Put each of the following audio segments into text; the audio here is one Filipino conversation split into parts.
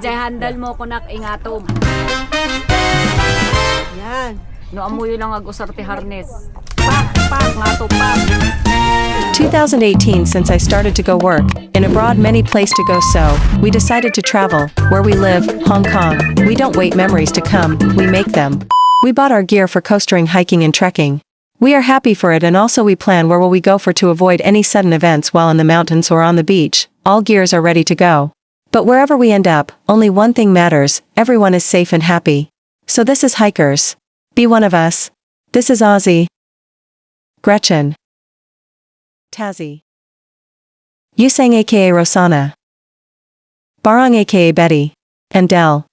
jay handle mo kunak ingatom. Yan. No amuyo lang ag usarte harness. Pak ngato pak. 2018. Since I started to go work in abroad, many place to go, so we decided to travel. Where we live, Hong Kong. We don't wait memories to come, we make them. We bought our gear for coastering, hiking and trekking. We are happy for it, and also we plan where will we go for to avoid any sudden events while in the mountains or on the beach. All gears are ready to go. But wherever we end up, only one thing matters, everyone is safe and happy. So this is Hikers. Be one of us. This is Ozzy, Gretchen, Tazzy, Yusang aka Rosana, Barang aka Betty, and Del.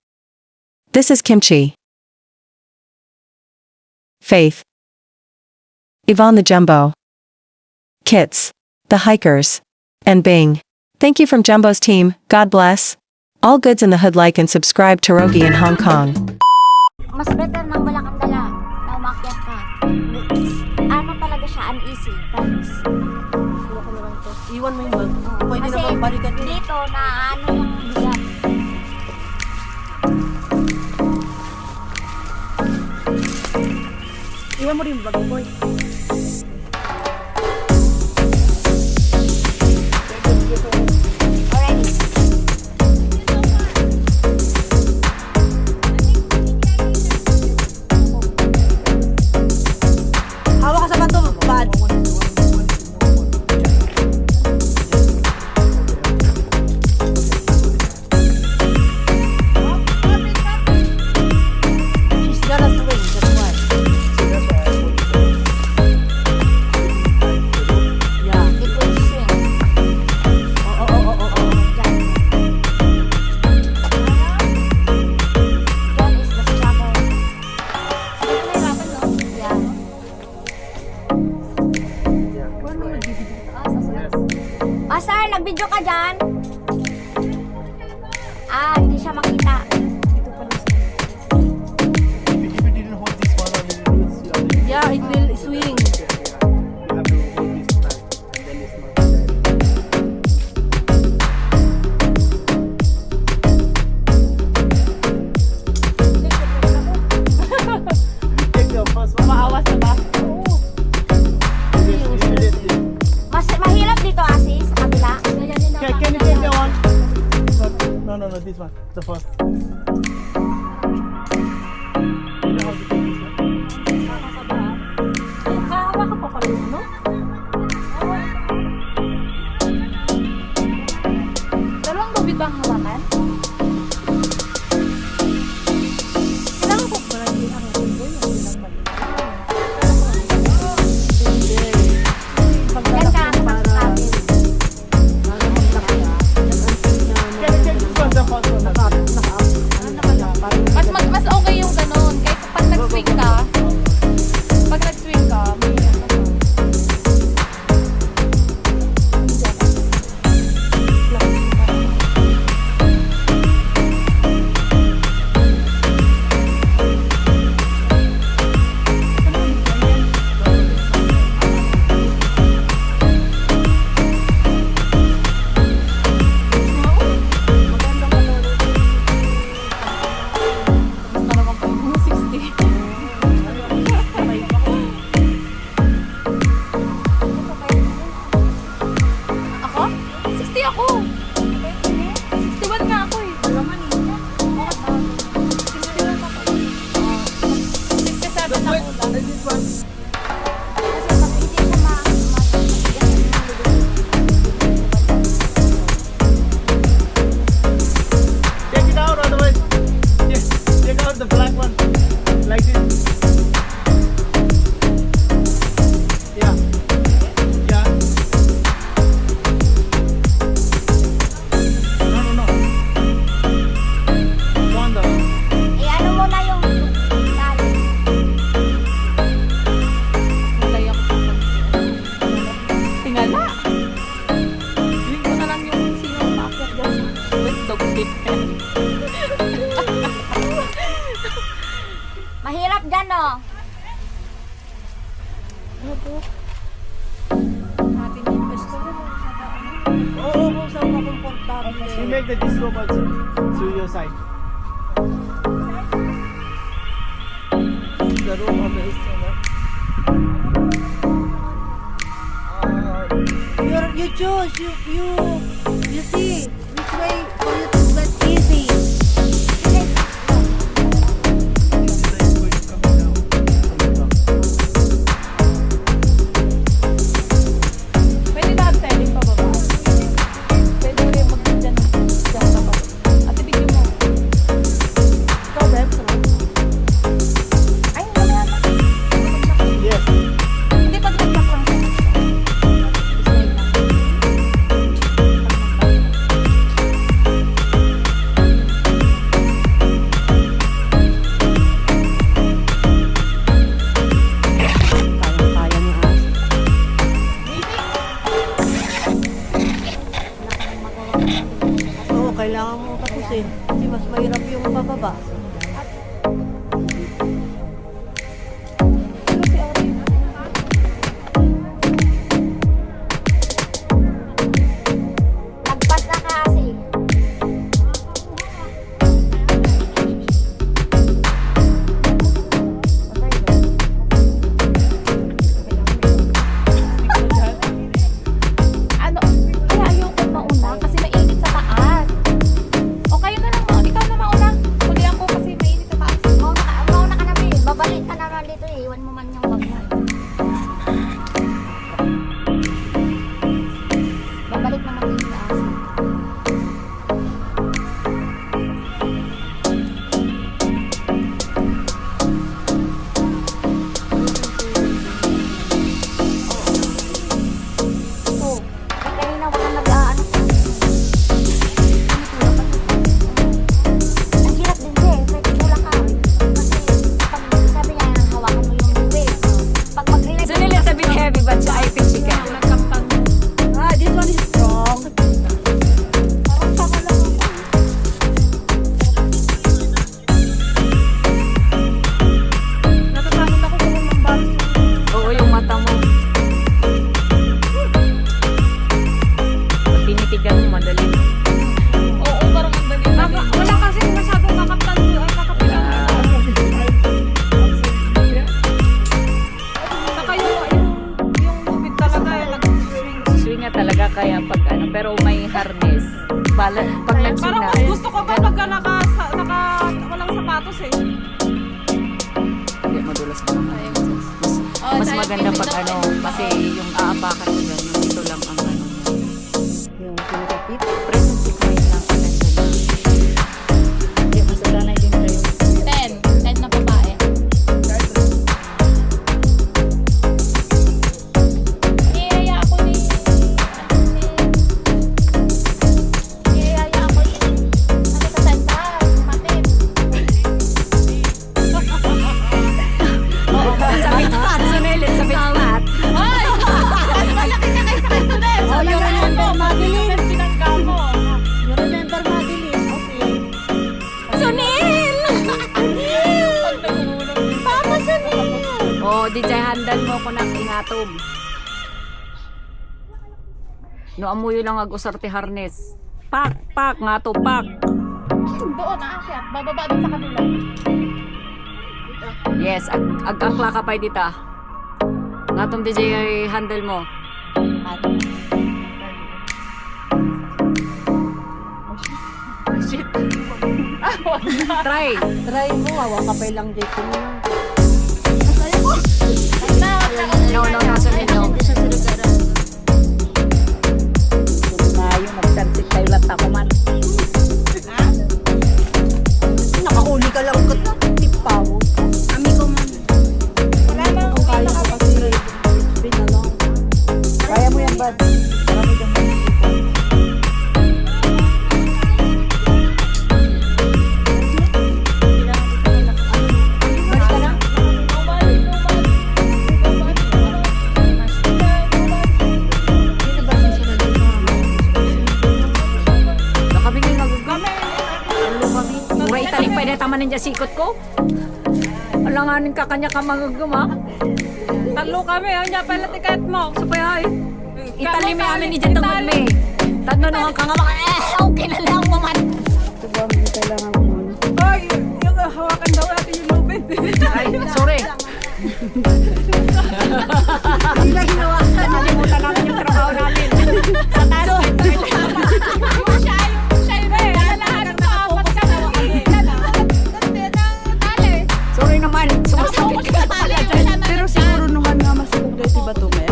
This is Kimchi, Faith, Yvonne the Jumbo, Kits, the Hikers, and Bing. Thank you from Jumbo's team, God bless. All goods in the hood. Like and subscribe to Rogi in Hong Kong. Mas better nang wala kang dala na umakyat ka. Ano talaga siya, uneasy, promise. Iwan mo yung bag. Pwede Kasi naman balikan yun. dito na ano yung bigat. Iwan mo rin yung bag, boy. Already. Hawak ka sa bato, bad. She's gonna swing, that's why. Yeah. It will swing. Oh. Dyan. Dyan is the struggle. Yeah. Ah, sir, nag-video ka dyan? Ah, hindi siya makita. Yeah, it will swing. Maawas na ba? Mas mahirap dito, Asis, sa kabila. Can you take that one? No, this one. The first. You know how to take this one? Kahawa ka pa pala, no? Dalawang lubid bang hawakan? Kailangan ko pala hindi ang boy, hindi lang pala. Yan ka, masasabi. Can you take this one? The first one. Mas okay yung ganun. Kaysa pag nag-swing ka, may ano ka. Mas naman pa yung 60. Ako? 60 ako. 61 nga ako eh. 61 ako. 67 ako lang. This one. Kasi pag hindi siya Take it out, otherwise. Yes, take out the black one. Like this. Yeah. Yeah. No. One the. ano mo na yung tali. Malay ako. Tingala. Hindi ko na lang yung sino umakyat dyan. With dog tip. Mahirap dyan, no? Oo, saan ka komportable? we make the this rope also. To your side. The rope on the instrument. You choose. You see which way for you to get easy. Pwede ba ang telling pa baba? Pwede rin mag-dyan sa baba. Ate, bigyan mo. Ikaw, Beb. Ay, wala na. Yes. Hindi, pag nag-back lang. Kaya niya. Oo, kailangan mo tapusin. Kasi mas mahirap yung bababa. Lagpas na ka kasi. Ano? Kaya ayoko mauna kasi mainit sa taas. O kayo na lang, ikaw na mauna. Kulihan ko kasi mainit sa taas. Mauna ka na, babe. Babalik ka naman dito eh. Iwan mo man yung bag mo. Babalik naman dito sa asin. Oo. Kanina wala nag-aano. Ang hirap din siya eh. Pwede tula ka. Kasi pag sabi niya, hawakan mo yung wave. Pag mag-relax. So nila sabi heavy but siya ay chicken. Ah, this one is strong. Parang sama lang ako. Natatakot ako kung ng balo. Oo, yung mata mo. Pag tinitigan mo, madali. Oo, parang ang dali na. Wala kasi masyadong kakaptan doon. Ay, kakapilang. Saka yung lupit talaga yung nag-swing. Swing nga talaga kaya pag ano, pero may harness. Pag nag-swing Parang na, mas gusto ko kapag walang sapatos eh. hindi, madulas mo naman. Mas maganda pag ano, kasi yung aapakan mo dyan, yung ito lang ang ano. Yung pinakapit. Present secret lang ang ganda na. Hindi, masasanay din tayo. 10 na babae. Niyaya ako ni... Niyaya ako ni... Ano sa sanda? Matip. Sa pitpat, sunelit sa pitpat. Ay! Mas malaki ka kaysa kay Sunel. Oh, you remember Madeline? Pinangga mo. You remember Madeline? Okay. Sunil! Pag nagulong. Papa, Sunil! Oh, DJ handal mo ko ng ingatom. No amuyo lang usarte harness. Pak, nga to, pak. Doon, aakyat. Bababa din sa kabila. Yes, agkakla ka pa dita. Nga tong DJ handle mo. Shit. Try. Try mo, hawa ka pa lang dito mo. No, sunod no. Tayo, magsansit tayo lahat ako man. Nakahuli ka lang ka. Tipa mo. Ami ko man. Wala na. Kung kaya ko kasi it's been a long time. Kaya mo yan, bud. Marami kang Balik ka na? Dito ba susunod dito? Kami ngayon magugame. Ano kami? Uray italing pa na tama ninja sikot ko. Alanganin ka kanya ka magugama. Talo kami. Ang niya pala tiket mo. So pa ay. Itali may amin ni Jentong me. Tanong ka nga Okay na lang naman. Ay, yung hawakan daw natin yung lubid. Ay, sorry. Hindi na hinawakan. Nalimutan namin yung trabaho namin. Sa taas. Siya yun eh. Lahat ng apat ka na. Sorry naman. Sumasakit ka pala dyan. Pero siguro nuhan nga masigog dahil si Bato maya.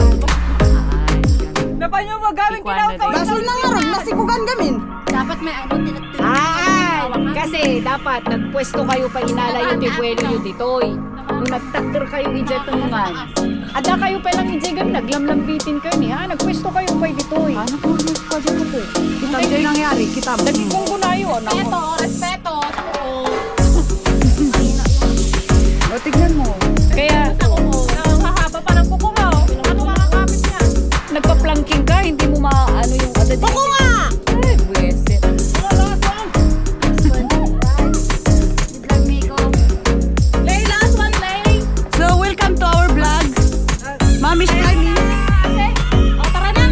Dapat nyo magamit kinakaw. Basol na nga ron, nasikugan gamin. Dapat may ano, tinagtulog. Kasi dapat nagpwesto kayo pa inala yung tibuelo yung ditoy. Nung nagtakder kayo ijetungan. Ada kayo palang ijegan, naglamlambitin kayo niya. Nagpwesto kayo pa ditoy. Ano po yung kajal ko po? Kitam kayo nangyari, kitam. Lagi kong kunayo. Respeto, respeto. O, tignan mo. Kaya Hahaba pa ng kuko mo. Ano makakapit niya? nagpa-planking ka, hindi mo maano yung ada dito. Ako nga! Ay, buweset. Lay, last one, Lay. So, welcome to our vlog. Mommy's climbing. O, tara na.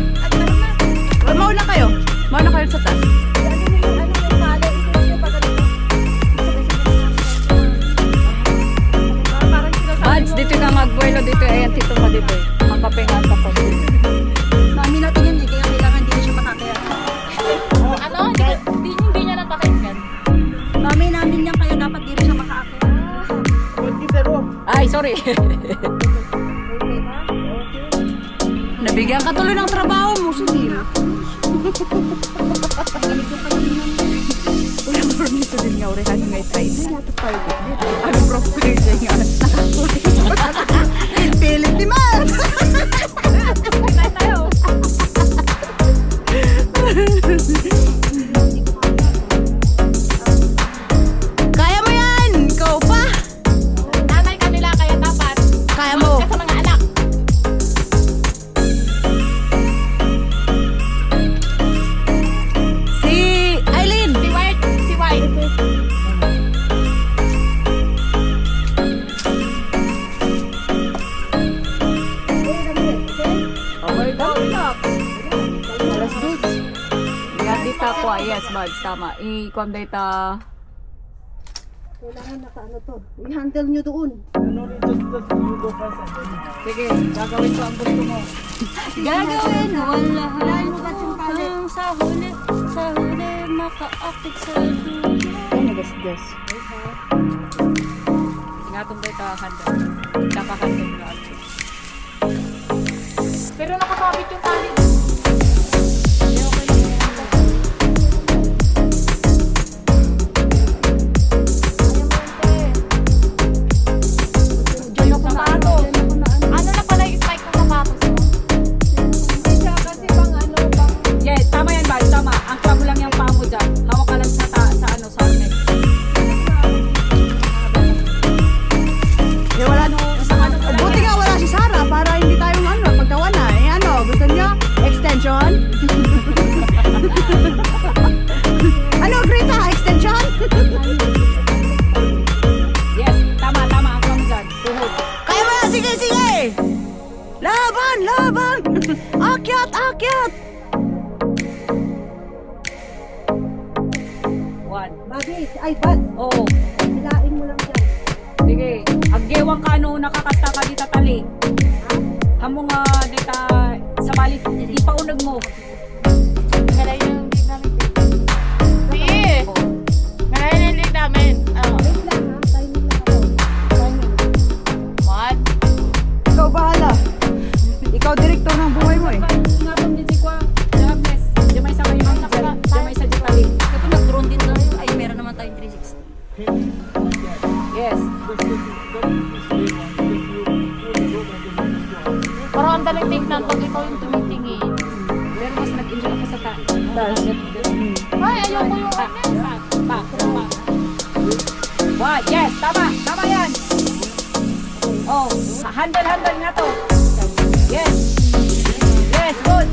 Mauna kayo. Mauna kayo sa taas. Mads, dito ka magbuelo dito. Ayan, tito mo dito. Ang kapingan ka po. Mami natin yan, kaya kailangan hindi na siya makakaya. Ano? Hindi niya napakinggan. Mami namin yan, kaya dapat di na siya makakaya. Ay, sorry. Nabigyan ka tuloy ng trabaho mo, sige. Ulang permiso din nga, urehan ngay try. Nato pa ito. Ano proper dyan nga. Pilit ni Man! Tayo. Kaya mo yan! Ikaw pa! Nanay kanila, kaya dapat. Kaya mo! Sa mga anak. Si Aileen! Si White. Si White. Okay, daw. Alas dos. Yan, dito ako. Yes, Mads, tama. I-con data. Kailangan naka-ano to. I-handle nyo doon. Sige, gagawin ko ang gusto mo. Gagawin! Wala! Lahat mo ba yung tali? Sa huli, maka-active sa dulo. Ano gas-gas? Ingatong data handa. Tsaka handa mo na. Pero nakakabit yung tali. Sapatos. Ano na pala yung spike ng sapatos mo? Hindi siya kasi bang ano, bang... Yes, tama yan, Mads, tama. Ang mo lang yung paa mo dyan. Hawak ka lang sa helmet. Eh, wala nung... Buti nga wala si Sarah para hindi tayong ano, pagtawan na. Eh ano, gusto niyo? Extension? Ano, Greta? Extension? Yes, tama. Ang paa mo dyan. Tuhod. Kaya mo yan! Sige, sige! Laban! Laban! Akyat! Akyat! One. Babi, ay, bad. Oo. Hilain mo lang dyan. Sige. Aggewang ka no, nakakasta ka dita tali. Hamo nga dita sa balit. Ipaunag mo. Galay yung lead namin. Sige! Galay yung lead namin. Ano? Wait lang ha, timing lang ako. Timing. What? Ikaw bahala. Ikaw direktor ng buhay mo eh. Ingatong din si Kwa. Jabnes. Jamay sa kayo. Jamay sa ditali. Ito nag-drone din tayo. Ay, meron naman tayong 360. Yes. Pero ang daling tignan pag ikaw yung tumitingin. Pero mas nag-enjoy ako sa taas. Ay, ayoko yung ano. Back. One. Yes, tama. Tama yan. Oh, handle nga to. Yes. Yes, good.